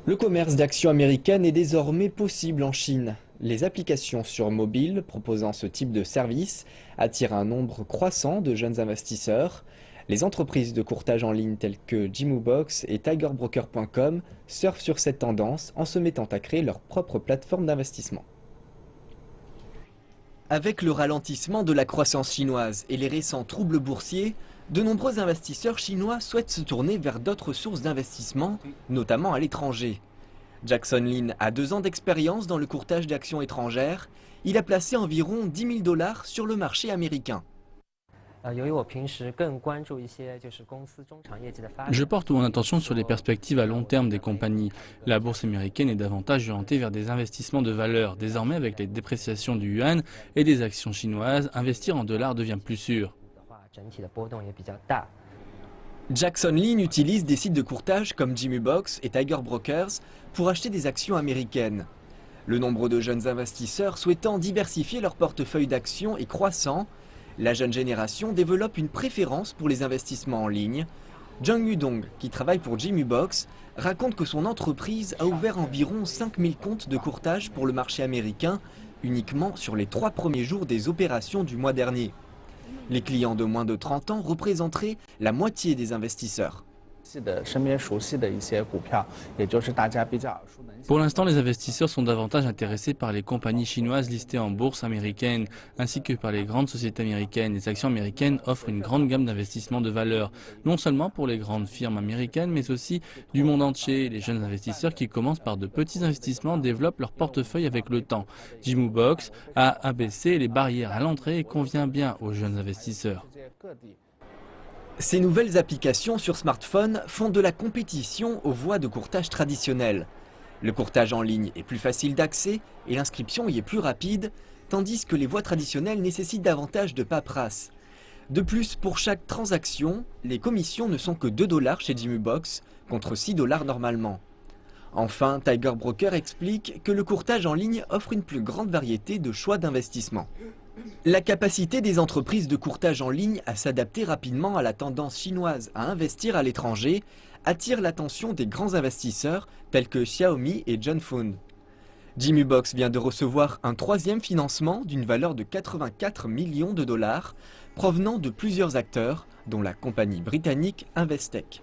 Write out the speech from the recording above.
Le commerce d'actions américaines est désormais possible en Chine. Les applications sur mobile proposant ce type de service attirent un nombre croissant de jeunes investisseurs. Les entreprises de courtage en ligne telles que Jimubox et TigerBroker.com surfent sur cette tendance en se mettant à créer leur propre plateforme d'investissement. Avec le ralentissement de la croissance chinoise et les récents troubles boursiers, de nombreux investisseurs chinois souhaitent se tourner vers d'autres sources d'investissement, notamment à l'étranger. Jackson Lin a 2 ans d'expérience dans le courtage d'actions étrangères. Il a placé environ 10 000 $ sur le marché américain. Je porte mon attention sur les perspectives à long terme des compagnies. La bourse américaine est davantage orientée vers des investissements de valeur. Désormais, avec les dépréciations du yuan et des actions chinoises, investir en dollars devient plus sûr. Jackson Lin utilise des sites de courtage comme Jimubox et Tiger Brokers pour acheter des actions américaines. Le nombre de jeunes investisseurs souhaitant diversifier leur portefeuille d'actions est croissant. La jeune génération développe une préférence pour les investissements en ligne. Jung Yudong, qui travaille pour Jimubox, raconte que son entreprise a ouvert environ 5000 comptes de courtage pour le marché américain uniquement sur les 3 premiers jours des opérations du mois dernier. Les clients de moins de 30 ans représenteraient la moitié des investisseurs. Pour l'instant, les investisseurs sont davantage intéressés par les compagnies chinoises listées en bourse américaine, ainsi que par les grandes sociétés américaines. Les actions américaines offrent une grande gamme d'investissements de valeur, non seulement pour les grandes firmes américaines, mais aussi du monde entier. Les jeunes investisseurs qui commencent par de petits investissements développent leur portefeuille avec le temps. Jimubox a abaissé les barrières à l'entrée et convient bien aux jeunes investisseurs. Ces nouvelles applications sur smartphone font de la compétition aux voies de courtage traditionnelles. Le courtage en ligne est plus facile d'accès et l'inscription y est plus rapide, tandis que les voies traditionnelles nécessitent davantage de paperasse. De plus, pour chaque transaction, les commissions ne sont que 2 $ chez Jimubox, contre 6 $ normalement. Enfin, Tiger Broker explique que le courtage en ligne offre une plus grande variété de choix d'investissement. La capacité des entreprises de courtage en ligne à s'adapter rapidement à la tendance chinoise à investir à l'étranger attire l'attention des grands investisseurs tels que Xiaomi et Junfund. Jimubox vient de recevoir un 3e financement d'une valeur de 84 millions de $ provenant de plusieurs acteurs, dont la compagnie britannique Investec.